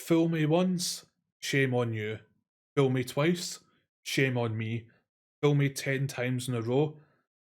Fool me once, shame on you. Fool me twice, shame on me. Fool me 10 times in a row,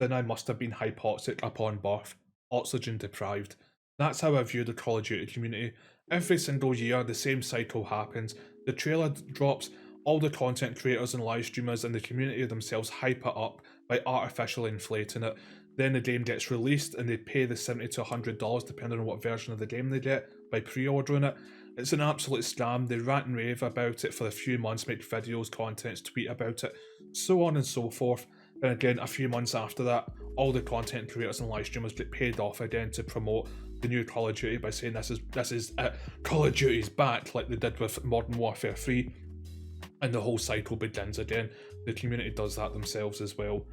then I must have been hypoxic upon birth, oxygen deprived. That's how I view the Call of Duty community. Every single year, the same cycle happens. The trailer drops, all the content creators and live streamers and the community themselves hype it up by artificially inflating it. Then the game gets released and they pay the $70 to $100 depending on what version of the game they get by pre-ordering it. It's an absolute scam. They rant and rave about it for a few months, make videos, contents, tweet about it, so on and so forth. Then again, a few months after that, all the content creators and live streamers get paid off again to promote the new Call of Duty by saying this is Call of Duty's back, like they did with Modern Warfare 3, and the whole cycle begins again. The community does that themselves as well.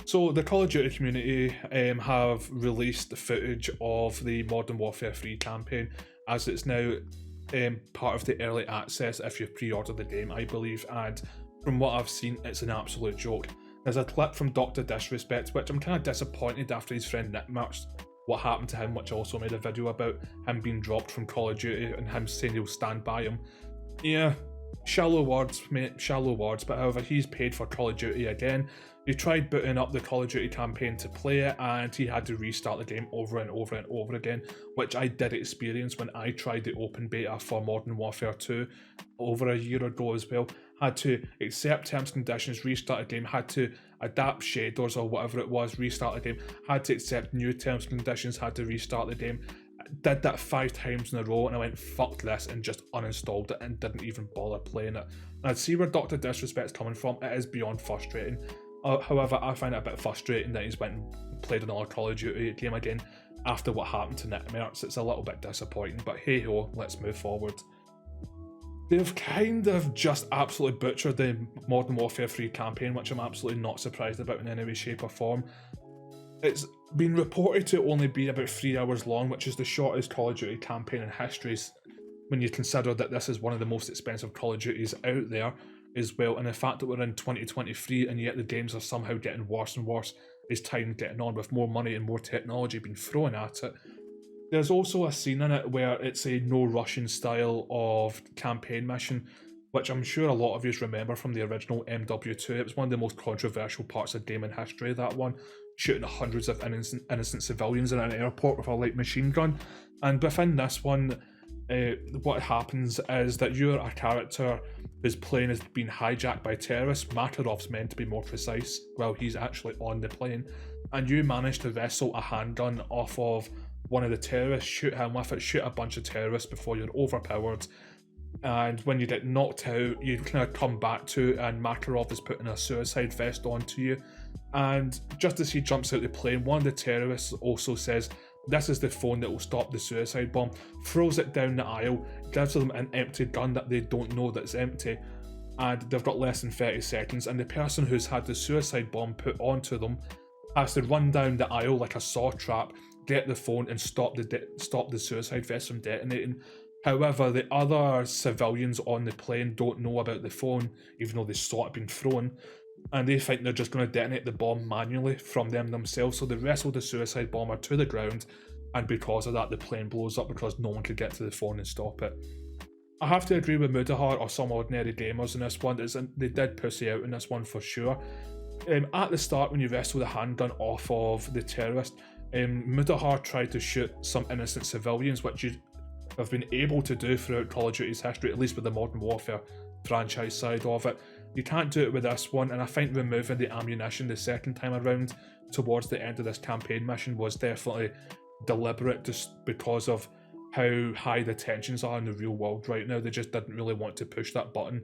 So the Call of Duty community have released footage of the Modern Warfare 3 campaign, as it's now part of the early access if you've pre-ordered the game, I believe, and from what I've seen, it's an absolute joke. There's a clip from Dr. Disrespect, which I'm kind of disappointed after his friend Nick Merckx, what happened to him, which also made a video about him being dropped from Call of Duty and him saying he'll stand by him. Yeah, shallow words, mate, shallow words, but however, he's paid for Call of Duty again. He tried booting up the Call of Duty campaign to play it, and he had to restart the game over and over and over again, which I did experience when I tried the open beta for Modern Warfare 2 over a year ago as well. Had to accept terms and conditions, restart a game, had to adapt shaders or whatever it was, restart the game, had to accept new terms and conditions, had to restart the game. Did that 5 times in a row and I went, fuck this, and just uninstalled it and didn't even bother playing it. And I'd see where Dr. Disrespect's coming from. It is beyond frustrating. However, I find it a bit frustrating that he's went and played another Call of Duty game again after what happened to Nick Merckx. It's a little bit disappointing, but hey ho, let's move forward. They've kind of just absolutely butchered the Modern Warfare 3 campaign, which I'm absolutely not surprised about in any way, shape or form. It's been reported to only be about 3 hours long, which is the shortest Call of Duty campaign in history, when you consider that this is one of the most expensive Call of Duties out there as well, and the fact that we're in 2023 and yet the games are somehow getting worse and worse as time getting on, with more money and more technology being thrown at it. There's also a scene in it where it's a no Russian style of campaign mission, which I'm sure a lot of you remember from the original MW2. It was one of the most controversial parts of gaming history, that one, shooting hundreds of innocent civilians in an airport with a light machine gun. And within this one, what happens is that you're a character whose plane is being hijacked by terrorists. Makarov's meant to be more precise, while he's actually on the plane, and you manage to wrestle a handgun off of one of the terrorists, shoot him with it, shoot a bunch of terrorists before you're overpowered, and when you get knocked out, you kind of come back to, and Makarov is putting a suicide vest onto you, and just as he jumps out the plane, one of the terrorists also says, "This is the phone that will stop the suicide bomb," throws it down the aisle, gives them an empty gun that they don't know that's empty, and they've got less than 30 seconds, and the person who's had the suicide bomb put onto them has to run down the aisle like a saw trap, get the phone and stop the suicide vest from detonating. However, the other civilians on the plane don't know about the phone, even though they saw it being thrown, and they think they're just going to detonate the bomb manually from themselves, so they wrestle the suicide bomber to the ground, and because of that the plane blows up because no one could get to the phone and stop it. I have to agree with Mudahar or some ordinary gamers in this one. They did pussy out in this one for sure. At the start, when you wrestle the handgun off of the terrorist, Mudahar tried to shoot some innocent civilians, which you have been able to do throughout Call of Duty's history, at least with the Modern Warfare franchise side of it. You can't do it with this one, and I think removing the ammunition the second time around towards the end of this campaign mission was definitely deliberate, just because of how high the tensions are in the real world right now. They just didn't really want to push that button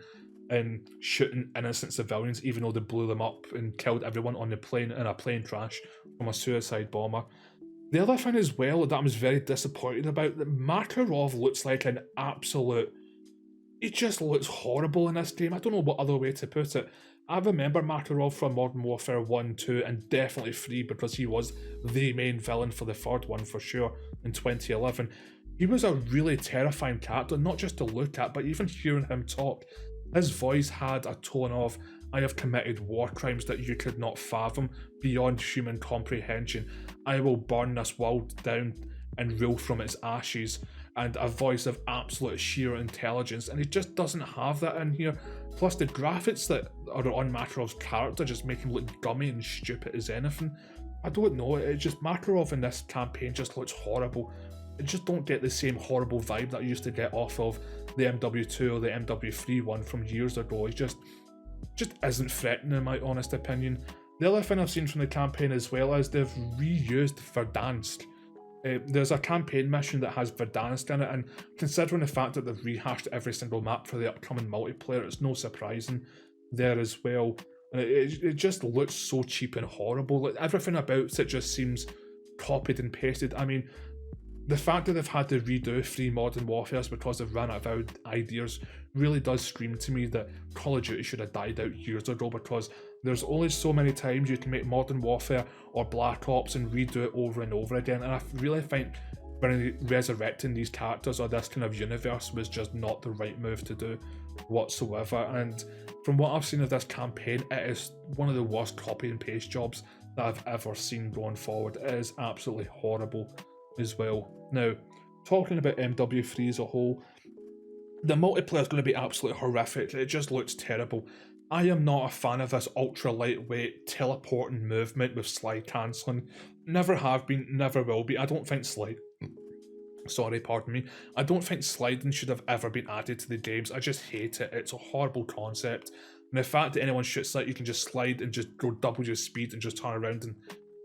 and shooting innocent civilians, even though they blew them up and killed everyone on the plane in a plane crash from a suicide bomber. The other thing as well that I was very disappointed about, that Makarov looks like an absolute... He just looks horrible in this game. I don't know what other way to put it. I remember Makarov from Modern Warfare 1, 2, and definitely 3, because he was the main villain for the third one for sure in 2011. He was a really terrifying character, not just to look at, but even hearing him talk. His voice had a tone of, "I have committed war crimes that you could not fathom, beyond human comprehension. I will burn this world down and rule from its ashes." and a voice of absolute sheer intelligence, and he just doesn't have that in here. Plus the graphics that are on Makarov's character just make him look dummy and stupid as anything. I don't know, it just, Makarov in this campaign just looks horrible. I just don't get the same horrible vibe that I used to get off of the MW2 or the MW3 one from years ago. It just isn't threatening in my honest opinion. The other thing I've seen from the campaign as well is they've reused verdansk. There's a campaign mission that has verdansk in it, and considering the fact that they've rehashed every single map for the upcoming multiplayer, it's no surprising there as well. And it just looks so cheap and horrible. Like, everything about it just seems copied and pasted. I mean, the fact that they've had to redo 3 Modern Warfares because they've run out of ideas really does scream to me that Call of Duty should have died out years ago, because there's only so many times you can make Modern Warfare or Black Ops and redo it over and over again, and I really think resurrecting these characters or this kind of universe was just not the right move to do whatsoever. And from what I've seen of this campaign, it is one of the worst copy and paste jobs that I've ever seen going forward. It is absolutely horrible as well. Now, talking about MW3 as a whole, the multiplayer is going to be absolutely horrific. It just looks terrible. I am not a fan of this ultra lightweight teleporting movement with slide cancelling. Never have been, never will be. I don't think I don't think sliding should have ever been added to the games. I just hate it. It's a horrible concept. And the fact that anyone shoots that you can just slide and just go double your speed and just turn around and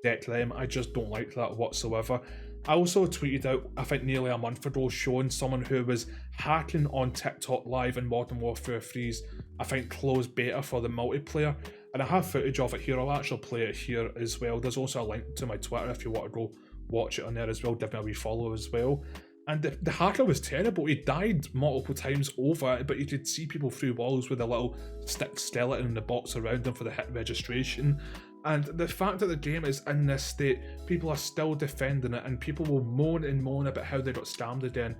deck them, I just don't like that whatsoever. I also tweeted out, I think nearly a month ago, showing someone who was hacking on TikTok live in Modern Warfare 3's, I think, closed beta for the multiplayer. And I have footage of it here. I'll actually play it here as well. There's also a link to my Twitter if you want to go watch it on there as well. Give me a wee follow as well. And the hacker was terrible. He died multiple times over, but you could see people through walls with a little stick skeleton in the box around them for the hit registration. And the fact that the game is in this state, people are still defending it, and people will moan and moan about how they got scammed again.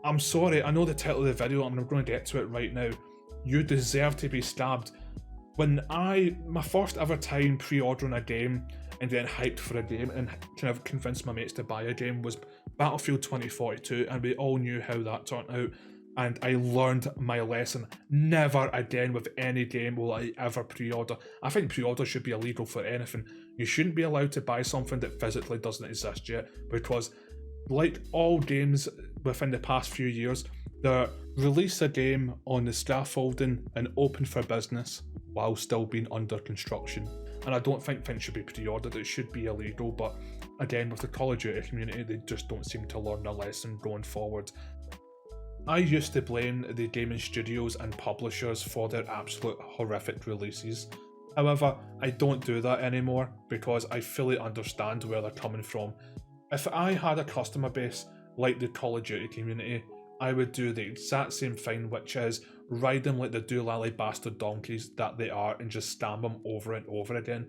I'm sorry, I know the title of the video, and I'm going to get to it right now. You deserve to be stabbed. When my first ever time pre-ordering a game and getting hyped for a game and kind of convinced my mates to buy a game was Battlefield 2042, and we all knew how that turned out. And I learned my lesson. Never again with any game will I ever pre-order. I think pre-order should be illegal for anything. You shouldn't be allowed to buy something that physically doesn't exist yet, because like all games within the past few years, they release a game on the scaffolding and open for business while still being under construction. And I don't think things should be pre-ordered. It should be illegal, but again, with the Call of Duty community, they just don't seem to learn a lesson going forward. I used to blame the gaming studios and publishers for their absolute horrific releases. However, I don't do that anymore because I fully understand where they're coming from. If I had a customer base like the Call of Duty community, I would do the exact same thing, which is ride them like the doolally bastard donkeys that they are and just scam them over and over again.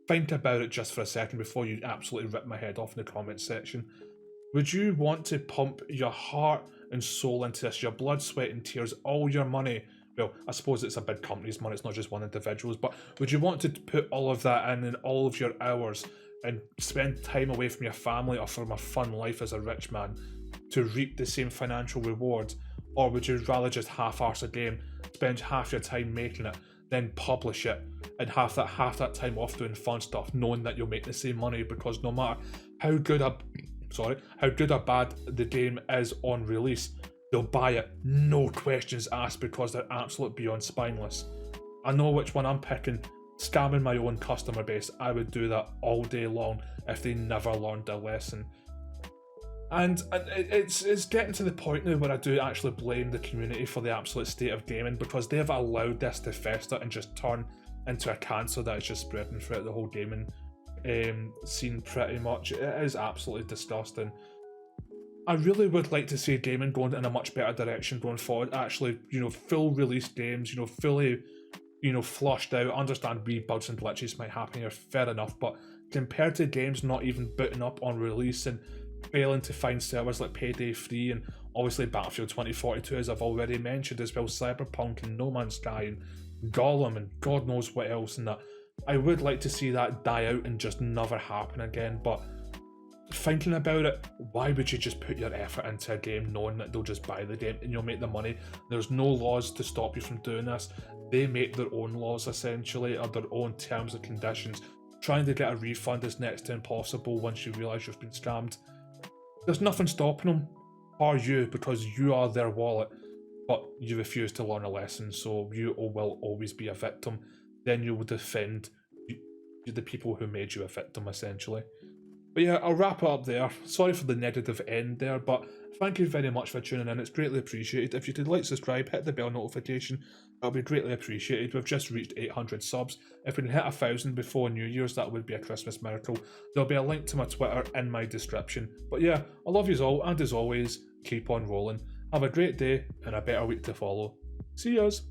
Think about it just for a second before you absolutely rip my head off in the comments section. Would you want to pump your heart and soul into this, your blood, sweat and tears, all your money? Well, I suppose it's a big company's money, it's not just one individual's, but would you want to put all of that in and all of your hours and spend time away from your family or from a fun life as a rich man to reap the same financial reward? Or would you rather just half-arse a game, spend half your time making it, then publish it, and half that time off doing fun stuff, knowing that you'll make the same money? Because no matter how good or bad the game is on release, they'll buy it, no questions asked, because they're absolute beyond spineless. I know which one I'm picking. Scamming my own customer base, I would do that all day long if they never learned a lesson. And it's getting to the point now where I do actually blame the community for the absolute state of gaming, because they have allowed this to fester and just turn into a cancer that is just spreading throughout the whole gaming scene pretty much. It is absolutely disgusting. I really would like to see gaming going in a much better direction going forward. Actually, full release games, fully, flushed out. I understand wee bugs and glitches might happen here, fair enough, but compared to games not even booting up on release and failing to find servers like Payday 3 and obviously Battlefield 2042, as I've already mentioned, as well Cyberpunk and No Man's Sky and Gollum and God knows what else, and that I would like to see that die out and just never happen again. But thinking about it, why would you just put your effort into a game knowing that they'll just buy the game and you'll make the money? There's no laws to stop you from doing this. They make their own laws essentially, or their own terms and conditions. Trying to get a refund is next to impossible once you realise you've been scammed. There's nothing stopping them, or you, because you are their wallet, but you refuse to learn a lesson, so you will always be a victim. Then you will defend the people who made you a victim, essentially. But yeah, I'll wrap it up there. Sorry for the negative end there, but thank you very much for tuning in. It's greatly appreciated. If you could like, subscribe, hit the bell notification, that'll be greatly appreciated. We've just reached 800 subs. If we can hit 1,000 before New Year's, that would be a Christmas miracle. There'll be a link to my Twitter in my description. But yeah, I love yous all, and as always, keep on rolling. Have a great day and a better week to follow. See yous!